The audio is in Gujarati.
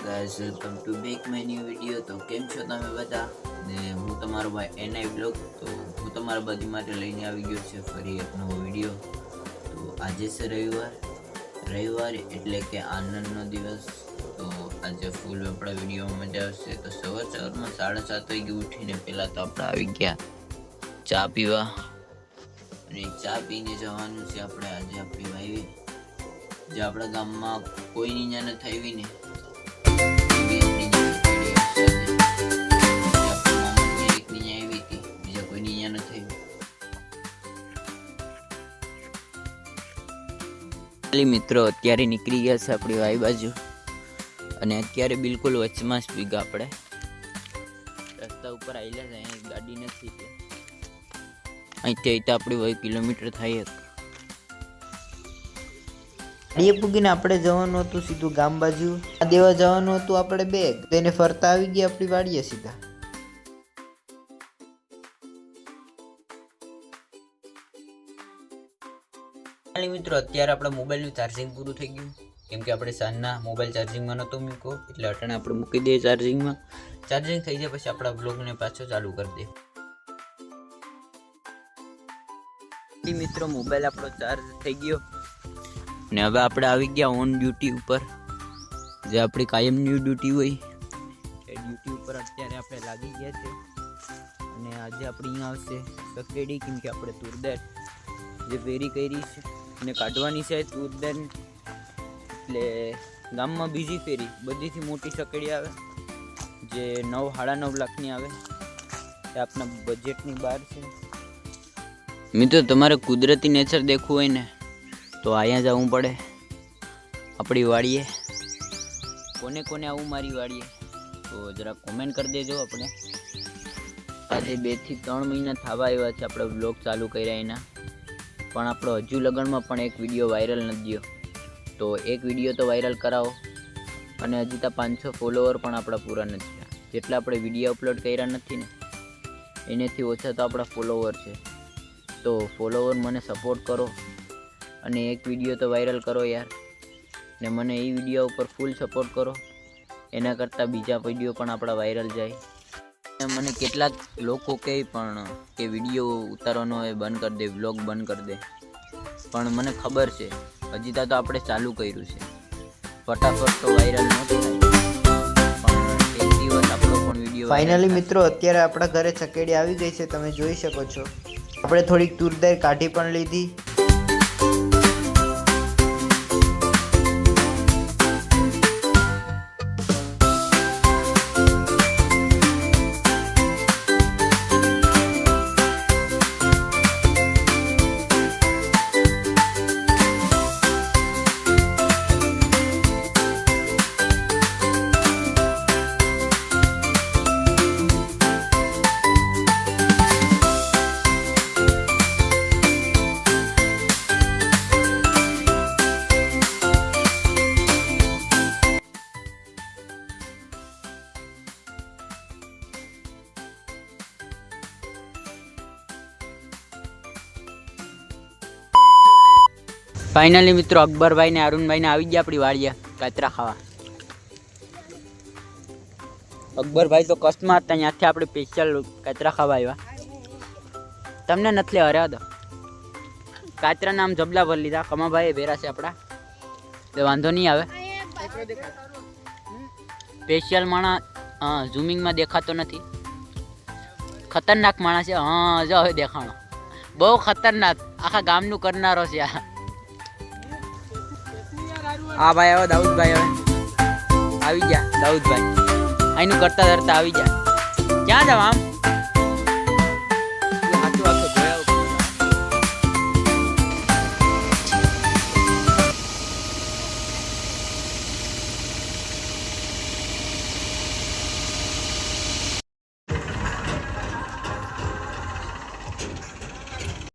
Guys, welcome to back my new video. તો કેમ છો તમે બધા? ને હું તમારો ભાઈ એનઆઈ બ્લોગ. તો હું તમારા બધી માટે લઈને આવી ગયો છે ફરી એક નવો વિડીયો. તો આજે છે રવિવાર એટલે કે આનંદનો દિવસ. તો આજે ફૂલ આપણા વિડીયોમાં મજા આવશે. તો સવારમાં 7:30 વાગે ઉઠીને પહેલાં તો આપણે આવી ગયા ચા પીવા, અને ચા પીને જવાનું છે આપણે આજે આપણી વાઈવે, જે આપણા ગામમાં કોઈની ત્યાં નથી આવી ને મિત્રો. અત્યારે નીકળી ગયા છે આપણી વાઈ બાજુ, અને અત્યારે બિલકુલ વચમાં જ ભીગા આપણે રસ્તા ઉપર આવેલા છે. અહીંયા ગાડી નથી, અહીંથી આપણી 1 કિલોમીટર થાય. ગાડીએ પૂગીને આપણે જવાનું હતું સીધું ગામ બાજુ. આ દેવા જવાનું હતું આપણે બેગ, તેને ફરતા આવી ગયા આપણી વાડીએ સીધા. મિત્રો, અત્યારે આપણા મોબાઈલનું ચાર્જિંગ પૂરું થઈ ગયું, કેમ કે આપણે સાંજના મોબાઈલ ચાર્જિંગમાં નહોતો મૂક્યો, એટલે અટાણે આપણે મૂકી દઈએ ચાર્જિંગમાં. ચાર્જિંગ થઈ જાય પછી આપણા બ્લોગને પાછો ચાલુ કરી દે. મિત્રો, મોબાઈલ આપણો ચાર્જ થઈ ગયો ને હવે આપણે આવી ગયા ઓન ડ્યુટી ઉપર, જે આપણી કાયમની ડ્યુટી હોય એ ડ્યુટી ઉપર અત્યારે આપણે લાગી ગયા છે. અને આજે આપણે અહીંયા આવશે સકેડી, કેમ કે આપણે તુરદાર જે પેરી કરી છે અને કાઢવાની છે તુરદાર, એટલે ગામમાં બીજી ફેરી બધીથી મોટી સકેડી આવે જે 9-9.5 લાખની આવે, એ આપણા બજેટની બહાર છે. મિત્રો, તમારે કુદરતી નેચર દેખવું હોય ને તો અહીંયા જવું પડે આપણી વાડીએ. કોને કોને આવું મારી વાડીએ તો જરા કોમેન્ટ કરી દેજો. આપણે આજે 2 થી 3 મહિના થવા આવ્યા છે આપણે બ્લોગ ચાલુ કર્યા એના, પણ આપણો હજુ લગનમાં પણ એક વિડીયો વાયરલ નથી ગયો. તો એક વિડીયો તો વાયરલ કરાવો. અને હજી તો 500 ફોલોવર પણ આપણા પૂરા નથી થયા. જેટલા આપણે વિડીયો અપલોડ કર્યા નથી ને એનાથી ઓછા તો આપણા ફોલોવર છે. તો ફોલોવર મને સપોર્ટ કરો અને એક વિડીયો તો વાયરલ કરો યાર, ને મને એ વિડીયો ઉપર ફૂલ સપોર્ટ કરો. એના કરતાં બીજા વિડીયો પણ આપણા વાયરલ જાય. મને કેટલાક લોકો કહે પણ કે વિડીયો ઉતારવાનો હોય બંધ કરી દે, વ્લોગ બંધ કરી દે, પણ મને ખબર છે હજી તો આપણે ચાલુ કર્યું છે, ફટાફટ તો વાયરલ ન થાય, પણ એક દિવસ આપણો પણ વિડીયો. ફાઇનલી મિત્રો, અત્યારે આપણા ઘરે ચકેડી આવી ગઈ છે, તમે જોઈ શકો છો. આપણે થોડીક તુરદાર કાઢી પણ લીધી. ફાઇનલી મિત્રો, અકબરભાઈ ને અરુણભાઈ ને આવી ગયા આપણી વાડીએ કાતરા ખાવા. અકબરભાઈ તો કચ્છમાં હતા, ત્યાંથી આપણે સ્પેશિયલ કાતરા ખાવા આવ્યા. તમને નથી લેવા રહ્યા તો કાતરા નામ જબલા ભરી લીધા. કમાભાઈ ભેરા છે આપણા, તો વાંધો નહીં આવે. સ્પેશિયલ માણસ ઝૂમિંગમાં દેખાતો નથી, ખતરનાક માણસ છે. હા, જો હવે દેખાણો બહુ ખતરનાક, આખા ગામનું કરનારો છે આ. હા ભાઈ, હવે દાઉદભાઈ હવે આવી ગયા. દાઉદભાઈ અહીંનું કરતા ધરતા આવી ગયા. ક્યાં જાવ આમ?